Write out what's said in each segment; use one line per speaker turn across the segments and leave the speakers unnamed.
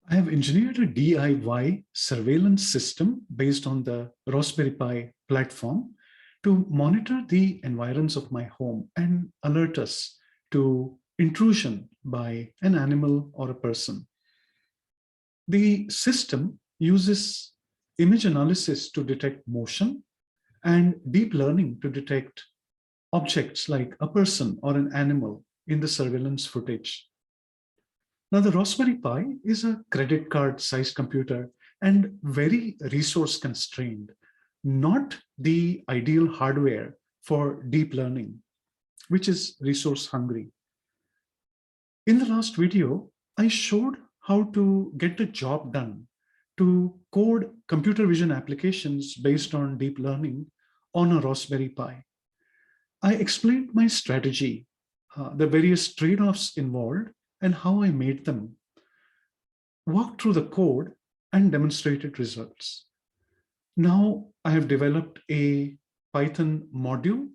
I have engineered a DIY surveillance system based on the Raspberry Pi platform to monitor the environs of my home and alert us to intrusion by an animal or a person. The system uses image analysis to detect motion and deep learning to detect objects like a person or an animal in the surveillance footage. Now, the Raspberry Pi is a credit card sized computer and very resource constrained, not the ideal hardware for deep learning, which is resource hungry. In the last video, I showed how to get the job done to code computer vision applications based on deep learning on a Raspberry Pi. I explained my strategy, the various trade-offs involved, and how I made them, walked through the code, and demonstrated results. Now I have developed a Python module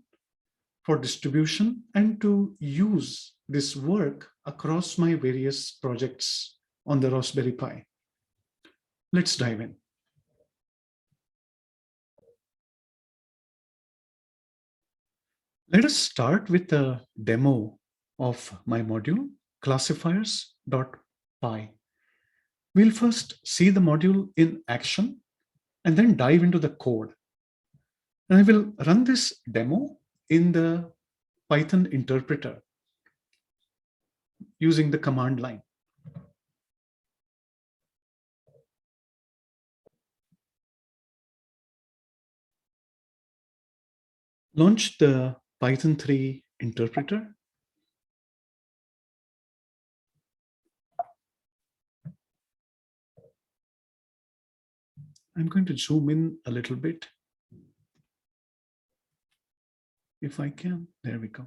for distribution and to use this work across my various projects on the Raspberry Pi. Let's dive in. Let us start with a demo of my module, classifiers.py. We'll first see the module in action and then dive into the code. And I will run this demo in the Python interpreter using the command line. Launch the Python 3 interpreter. I'm going to zoom in a little bit. If I can, there we go.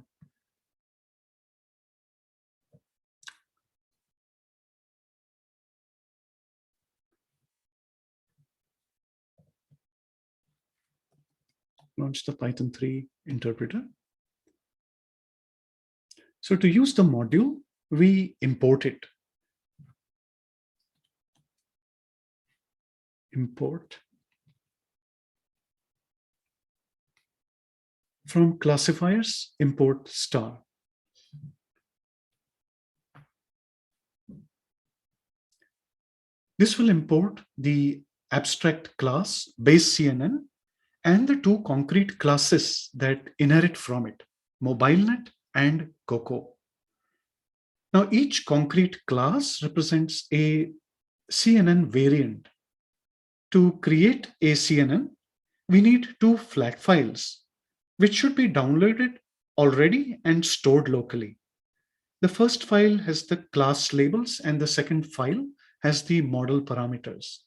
Launch the Python 3 interpreter. So to use the module, we import it. Import from classifiers, import star. This will import the abstract class base CNN and the two concrete classes that inherit from it, MobileNet and Coco. Now, each concrete class represents a CNN variant. To create a CNN, we need two flat files, which should be downloaded already and stored locally. The first file has the class labels and the second file has the model parameters.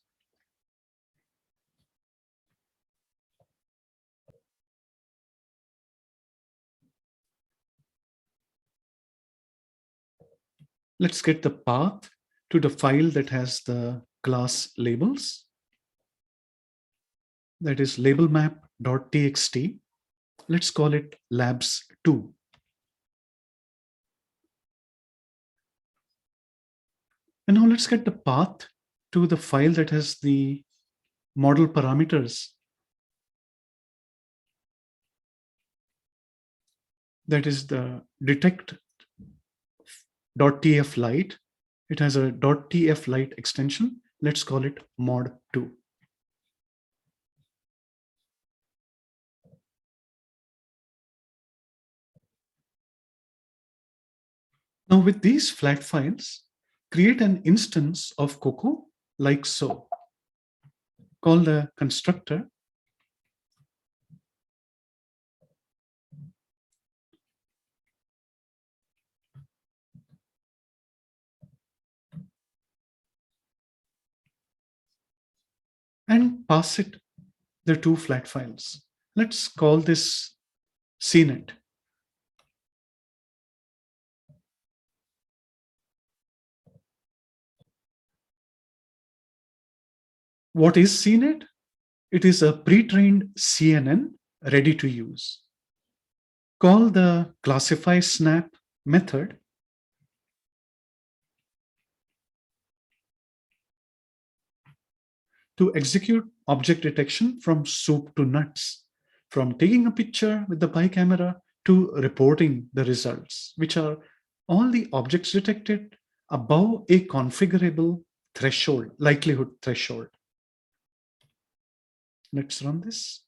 Let's get the path to the file that has the class labels. That is labelmap.txt. Let's call it labs2. And now let's get the path to the file that has the model parameters. That is the detect.tflight. It has a .tflight extension. Let's call it mod2. Now with these flat files, create an instance of Coco like so. Call the constructor and pass it the two flat files. Let's call this CNET. What is CNET? It is a pre-trained CNN ready to use. Call the classify snap method to execute object detection from soup to nuts, from taking a picture with the pi camera to reporting the results, which are all the objects detected above a configurable threshold, likelihood threshold. Let's run this.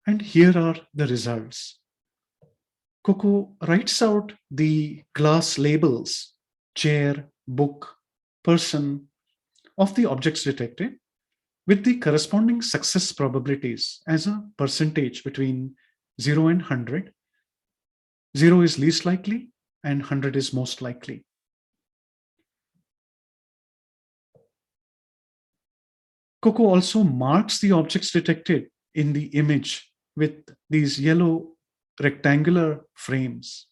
And here are the results. Coco writes out the class labels, chair, book, person, of the objects detected with the corresponding success probabilities as a percentage between 0 and 100. 0 is least likely and 100 is most likely. Coco also marks the objects detected in the image with these yellow rectangular frames.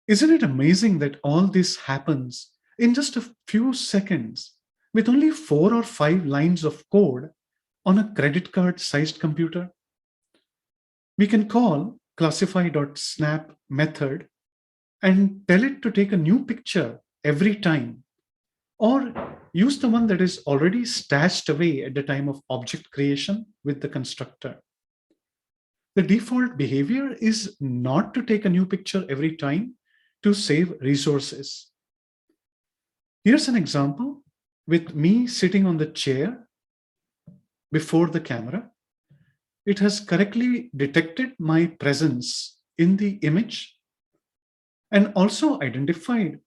Isn't it amazing that all this happens in just a few seconds with only 4 or 5 lines of code on a credit card sized computer? We can call classify.snap method and tell it to take a new picture every time, or use the one that is already stashed away at the time of object creation with the constructor. The default behavior is not to take a new picture every time to save resources. Here's an example with me sitting on the chair before the camera. It has correctly detected my presence in the image and also identified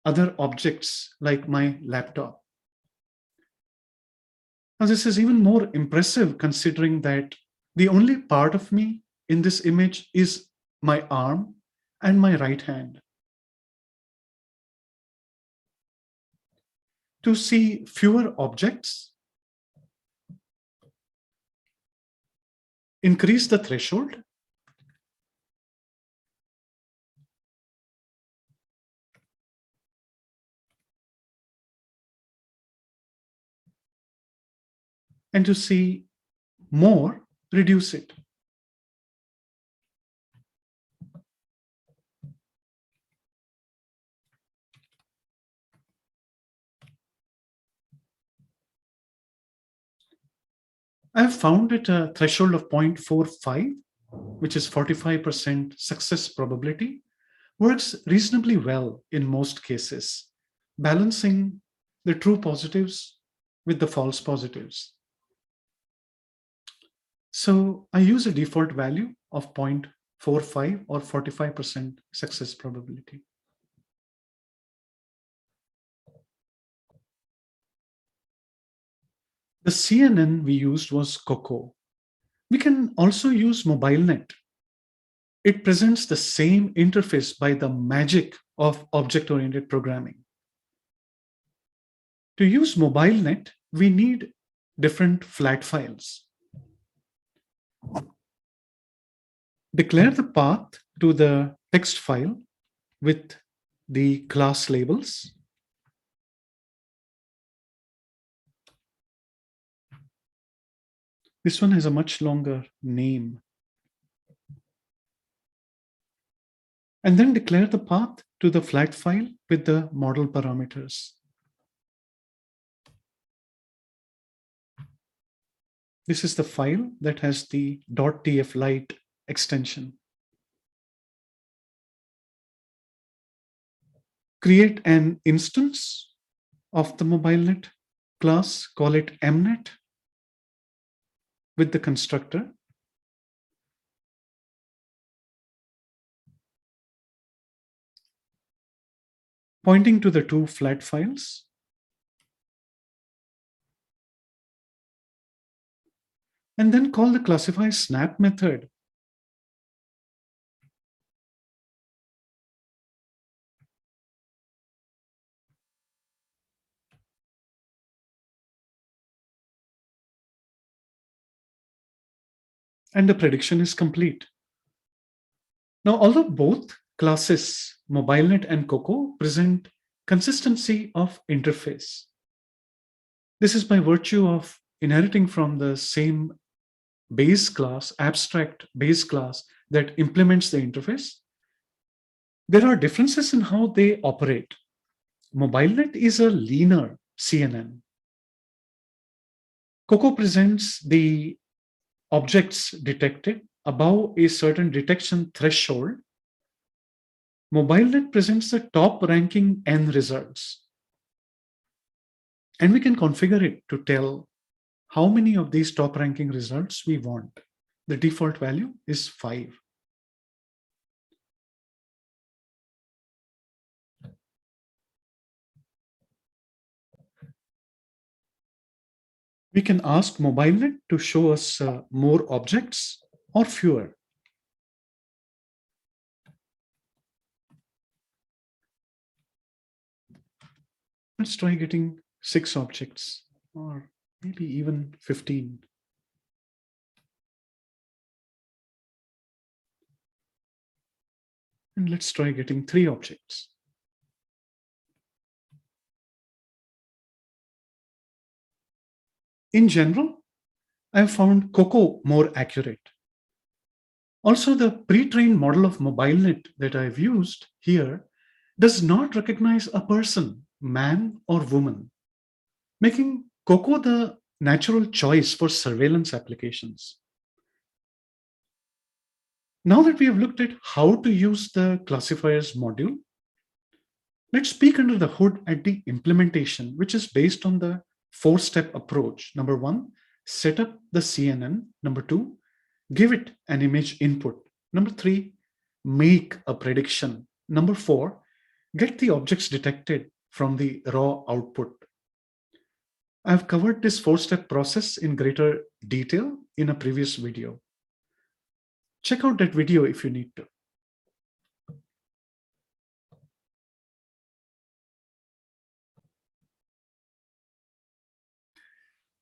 other objects like my laptop. Now, this is even more impressive considering that the only part of me in this image is my arm and my right hand. To see fewer objects, increase the threshold. And to see more, reduce it. I have found it a threshold of 0.45, which is 45% success probability, works reasonably well in most cases, balancing the true positives with the false positives. So I use a default value of 0.45 or 45% success probability. The CNN we used was Coco. We can also use MobileNet. It presents the same interface by the magic of object-oriented programming. To use MobileNet, we need different flat files. Declare the path to the text file with the class labels. This one has a much longer name. And then declare the path to the flat file with the model parameters. This is the file that has the .tflight extension. Create an instance of the MobileNet class, call it mnet with the constructor. Pointing to the two flat files. And then call the classify snap method. And the prediction is complete. Now, although both classes, MobileNet and Coco, present consistency of interface, this is by virtue of inheriting from the same base class, abstract base class that implements the interface, there are differences in how they operate. MobileNet is a leaner CNN. Coco presents the objects detected above a certain detection threshold. MobileNet presents the top ranking N results. And we can configure it to tell how many of these top ranking results we want. The default value is 5. We can ask MobileNet to show us more objects or fewer. Let's try getting 6 objects or maybe even 15. And let's try getting 3 objects. In general, I've found Coco more accurate. Also, the pre-trained model of MobileNet that I've used here does not recognize a person, man or woman, making Coco the natural choice for surveillance applications. Now that we have looked at how to use the classifiers module, let's peek under the hood at the implementation, which is based on the 4-step approach. Number 1, set up the CNN. Number 2, give it an image input. Number 3, make a prediction. Number 4, get the objects detected from the raw output. I've covered this 4-step process in greater detail in a previous video. Check out that video if you need to.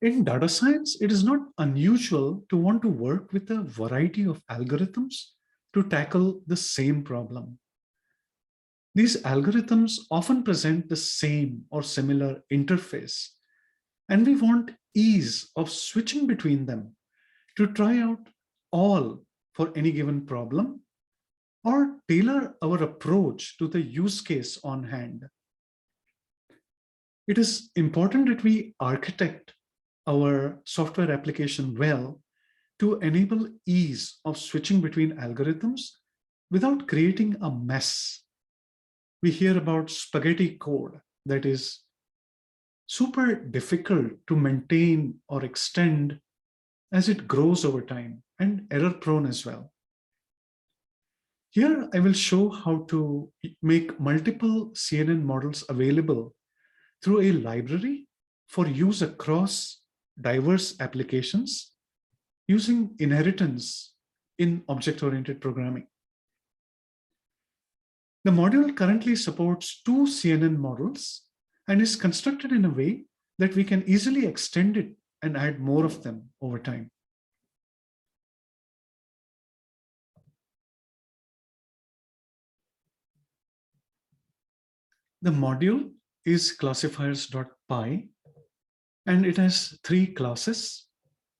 In data science, it is not unusual to want to work with a variety of algorithms to tackle the same problem. These algorithms often present the same or similar interface, and we want ease of switching between them to try out all for any given problem or tailor our approach to the use case on hand. It is important that we architect our software application well to enable ease of switching between algorithms without creating a mess. We hear about spaghetti code that is super difficult to maintain or extend as it grows over time and error prone as well. Here, I will show how to make multiple CNN models available through a library for use across diverse applications using inheritance in object-oriented programming. The module currently supports 2 CNN models and is constructed in a way that we can easily extend it and add more of them over time. The module is classifiers.py, and it has 3 classes,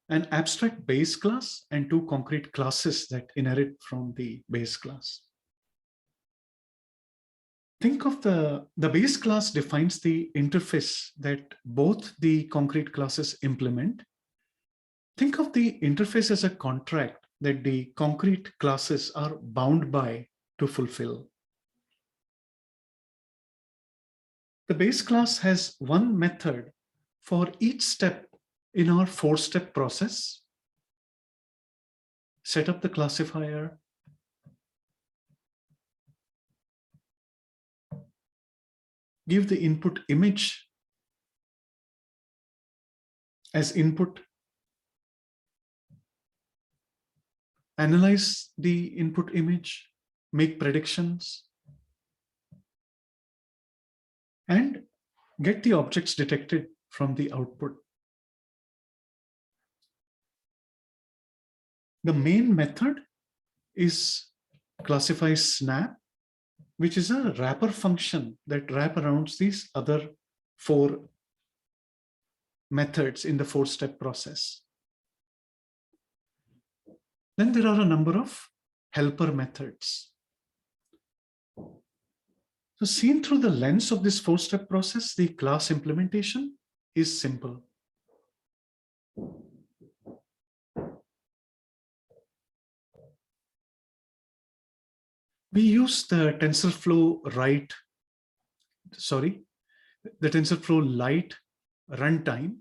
an abstract base class and 2 concrete classes that inherit from the base class. Think of the base class defines the interface that both the concrete classes implement. Think of the interface as a contract that the concrete classes are bound by to fulfill. The base class has one method for each step in our 4-step process. Set up the classifier, give the input image as input, analyze the input image, make predictions, and get the objects detected from the output. The main method is classify snap, which is a wrapper function that wrap around these other 4 methods in the 4-step process. Then there are a number of helper methods. So seen through the lens of this four-step process, the class implementation is simple. We use the TensorFlow Lite runtime.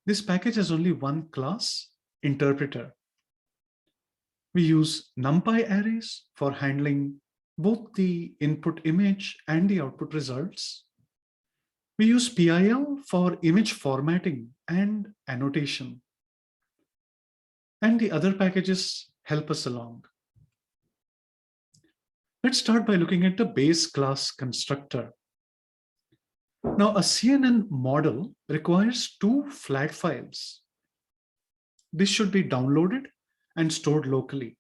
This package has only one class, interpreter. We use NumPy arrays for handling both the input image and the output results. We use PIL for image formatting and annotation. And the other packages help us along. Let's start by looking at the base class constructor. Now, a CNN model requires two flat files. This should be downloaded and stored locally.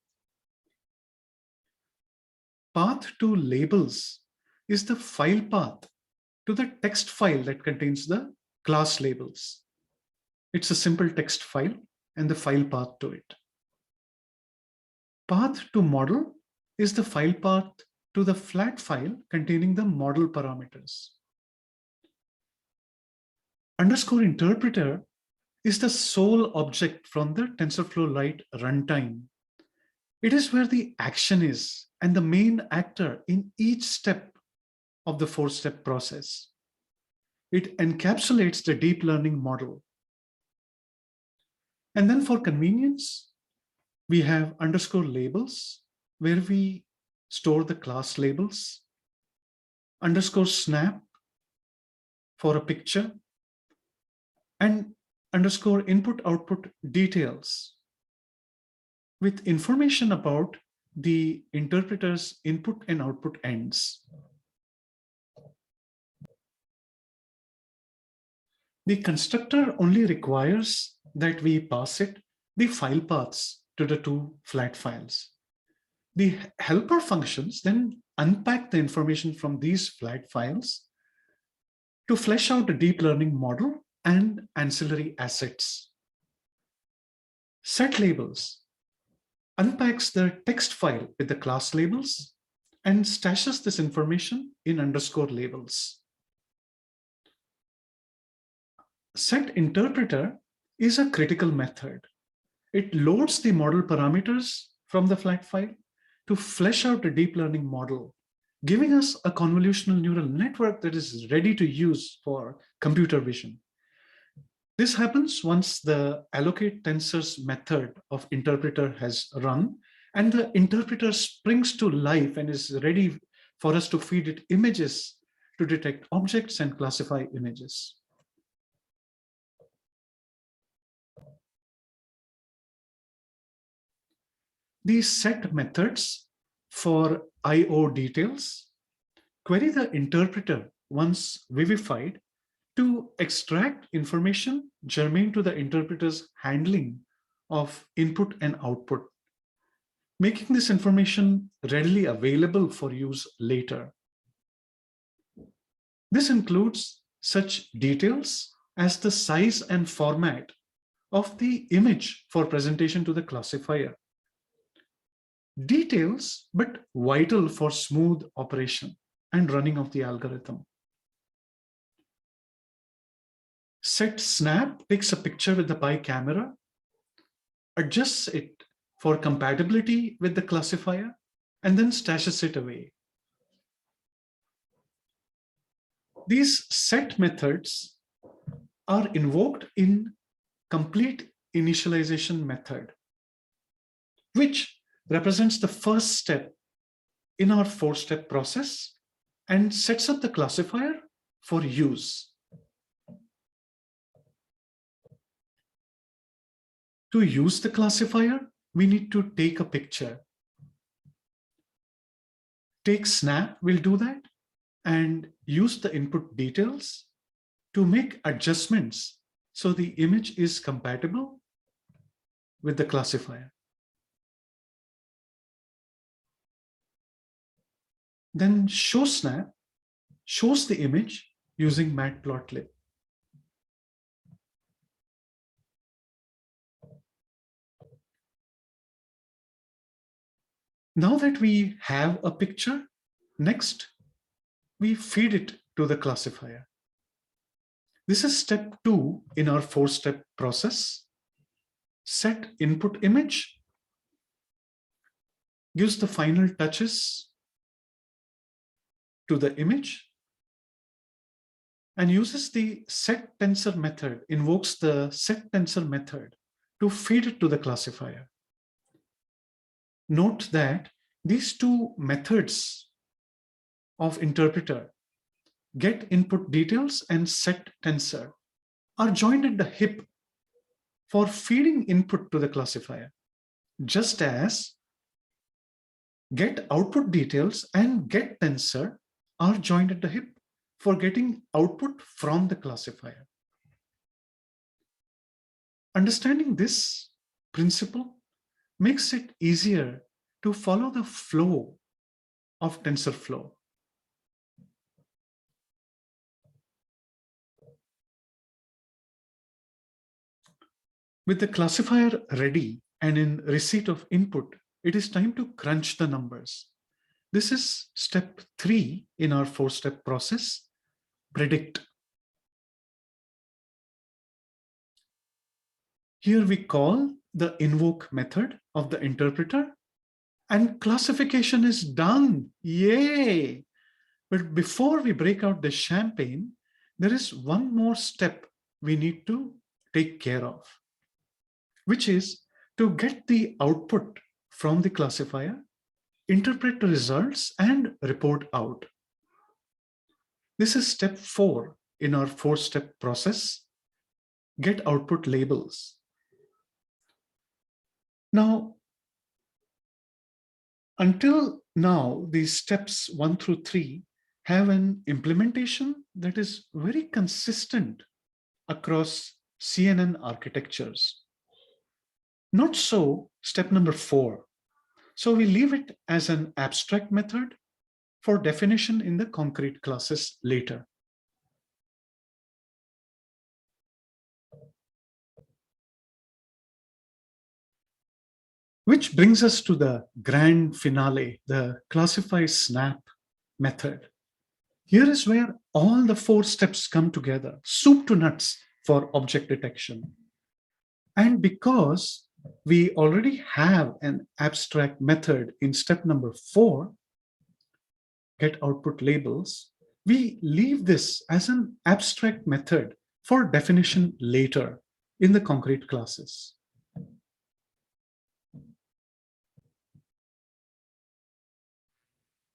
Path to labels is the file path to the text file that contains the class labels. It's a simple text file and the file path to it. Path to model is the file path to the flat file containing the model parameters. Underscore interpreter is the sole object from the TensorFlow Lite runtime. It is where the action is and the main actor in each step of the four-step process. It encapsulates the deep learning model. And then for convenience, we have underscore labels where we store the class labels, underscore snap for a picture, and underscore input output details with information about the interpreter's input and output ends. The constructor only requires that we pass it the file paths to the two flat files. The helper functions then unpack the information from these flat files to flesh out a deep learning model and ancillary assets. Set labels unpacks the text file with the class labels and stashes this information in underscore labels. Set interpreter is a critical method. It loads the model parameters from the flat file to flesh out a deep learning model, giving us a convolutional neural network that is ready to use for computer vision. This happens once the allocate tensors method of interpreter has run and the interpreter springs to life and is ready for us to feed it images to detect objects and classify images. These set methods for I/O details query the interpreter once vivified to extract information germane to the interpreter's handling of input and output, making this information readily available for use later. This includes such details as the size and format of the image for presentation to the classifier. Details, but vital for smooth operation and running of the algorithm. Set snap takes a picture with the Pi camera, adjusts it for compatibility with the classifier, and then stashes it away. These set methods are invoked in complete initialization method, which represents the first step in our four-step process and sets up the classifier for use. To use the classifier, we need to take a picture. Take snap will do that and use the input details to make adjustments so the image is compatible with the classifier. Then show snap shows the image using matplotlib. Now that we have a picture, next we feed it to the classifier. This is step 2 in our 4-step process. Set input image gives the final touches to the image and uses the set tensor method, invokes the set tensor method to feed it to the classifier. Note that these two methods of interpreter, get input details and set tensor, are joined at the hip for feeding input to the classifier, just as get output details and get tensor are joined at the hip for getting output from the classifier. Understanding this principle makes it easier to follow the flow of TensorFlow. With the classifier ready and in receipt of input, it is time to crunch the numbers. This is step 3 in our 4-step process, predict. Here we call the invoke method of the interpreter and classification is done. Yay! But before we break out the champagne, there is one more step we need to take care of, which is to get the output from the classifier, interpret the results, and report out. This is step 4 in our 4-step process, get output labels. Now, until now, these steps 1 through 3 have an implementation that is very consistent across CNN architectures. Not so step number 4. So we leave it as an abstract method for definition in the concrete classes later. Which brings us to the grand finale, the classify snap method. Here is where all the 4 steps come together, soup to nuts for object detection. And because we already have an abstract method in step number 4, get output labels, we leave this as an abstract method for definition later in the concrete classes.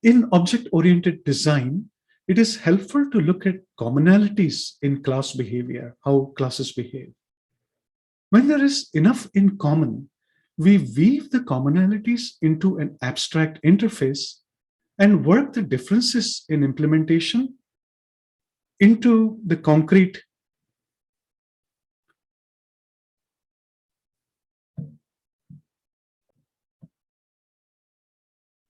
In object-oriented design, it is helpful to look at commonalities in class behavior, how classes behave. When there is enough in common, we weave the commonalities into an abstract interface and work the differences in implementation into the concrete.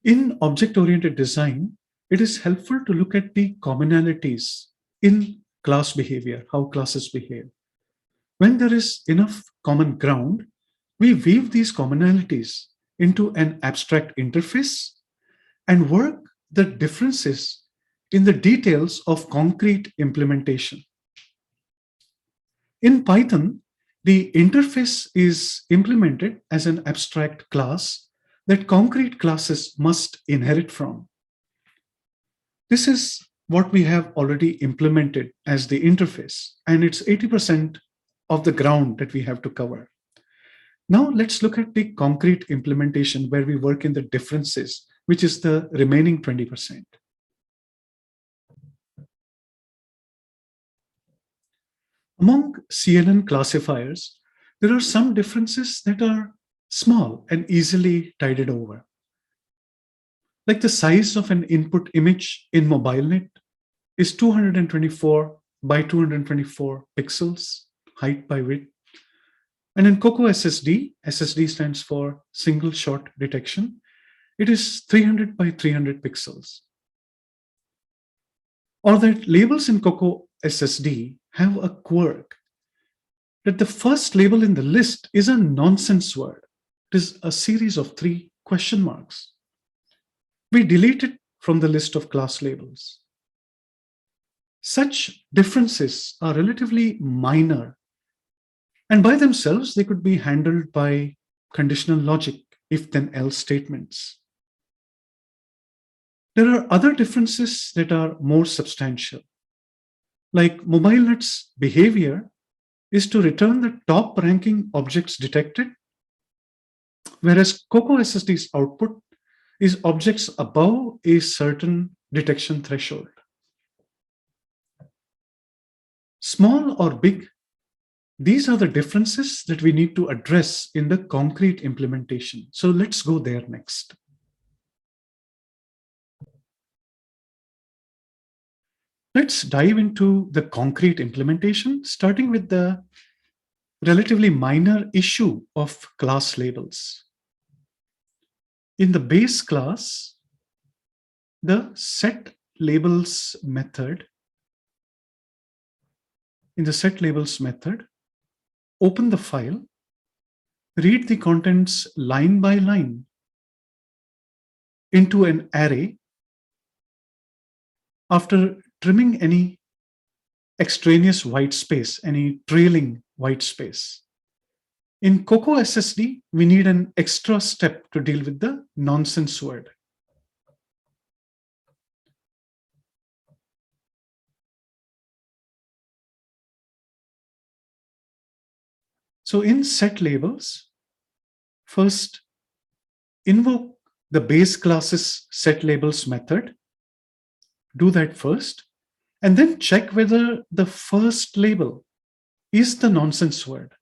In object-oriented design, it is helpful to look at the commonalities in class behavior, how classes behave. When there is enough common ground, we weave these commonalities into an abstract interface and work the differences in the details of concrete implementation. In Python, the interface is implemented as an abstract class that concrete classes must inherit from. This is what we have already implemented as the interface, and it's 80% of the ground that we have to cover. Now let's look at the concrete implementation where we work in the differences, which is the remaining 20%. Among CNN classifiers, there are some differences that are small and easily tidied over. Like the size of an input image in MobileNet is 224 by 224 pixels, height by width. And in Coco SSD, SSD stands for single shot detection, it is 300 by 300 pixels. Or that labels in Coco SSD have a quirk that the first label in the list is a nonsense word. It is a series of 3 question marks. we delete it from the list of class labels. Such differences are relatively minor, and by themselves, they could be handled by conditional logic, if then else statements. There are other differences that are more substantial. Like MobileNet's behavior is to return the top ranking objects detected, whereas Coco SSD's output is objects above a certain detection threshold. Small or big, these are the differences that we need to address in the concrete implementation. So let's go there next. Let's dive into the concrete implementation, starting with the relatively minor issue of class labels. In the base class, the set labels method, open the file, read the contents line by line into an array after trimming any extraneous white space, any trailing white space. In Coco SSD, we need an extra step to deal with the nonsense word. So in set labels, first invoke the base class's set labels method. Do that first, and then check whether the first label is the nonsense word.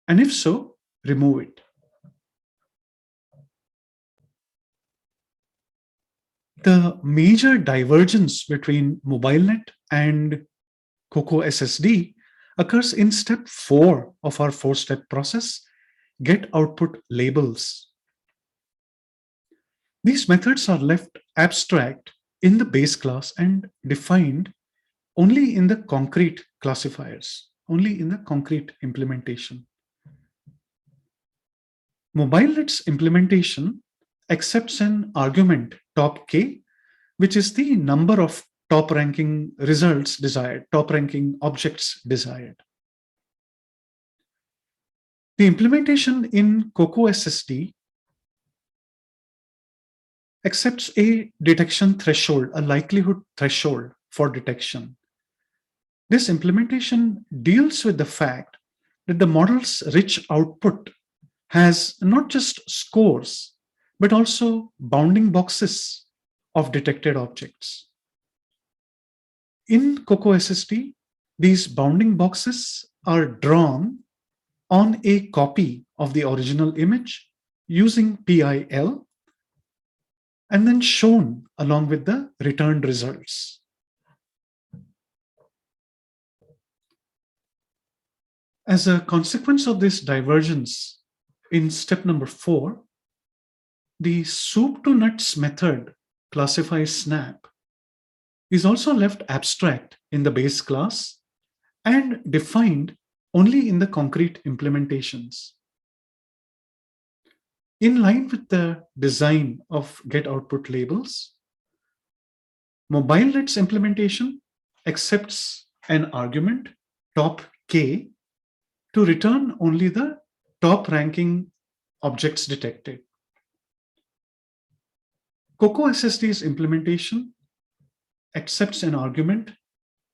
And if so, remove it. The major divergence between MobileNet and Coco SSD occurs in step 4 of our 4-step process, get output labels. These methods are left abstract in the base class and defined only in the concrete classifiers, only in the concrete implementation. MobileNet's implementation accepts an argument top k, which is the number of top ranking results desired, top ranking objects desired. The implementation in Coco SSD accepts a detection threshold, a likelihood threshold for detection. This implementation deals with the fact that the model's rich output has not just scores, but also bounding boxes of detected objects. In Coco SSD, these bounding boxes are drawn on a copy of the original image using PIL and then shown along with the returned results. As a consequence of this divergence, in step number 4, the soup to nuts method classifies snap is also left abstract in the base class and defined only in the concrete implementations. In line with the design of get output labels, MobileNet's implementation accepts an argument top k to return only the top ranking objects detected. Coco SSD's implementation accepts an argument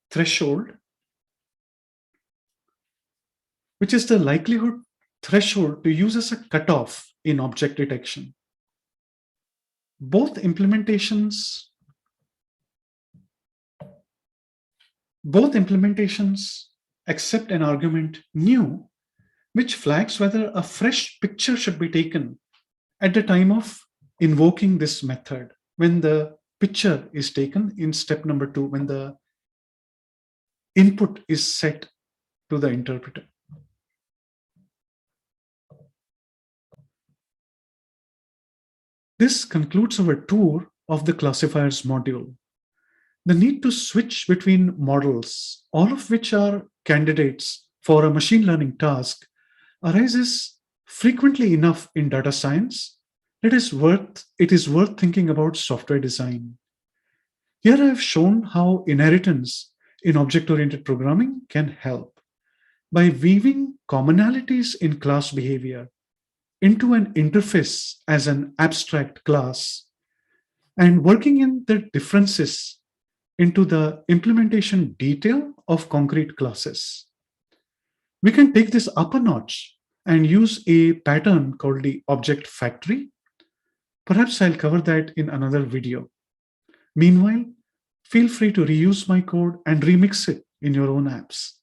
threshold, which is the likelihood threshold to use as a cutoff in object detection. Both implementations accept an argument new, which flags whether a fresh picture should be taken at the time of invoking this method, when the picture is taken in step number 2, when the input is set to the interpreter. This concludes our tour of the classifiers module. The need to switch between models, all of which are candidates for a machine learning task, arises frequently enough in data science It is worth thinking about software design. Here I have shown how inheritance in object-oriented programming can help by weaving commonalities in class behavior into an interface as an abstract class and working in the differences into the implementation detail of concrete classes. We can take this up a notch and use a pattern called the object factory. Perhaps I'll cover that in another video. Meanwhile, feel free to reuse my code and remix it in your own apps.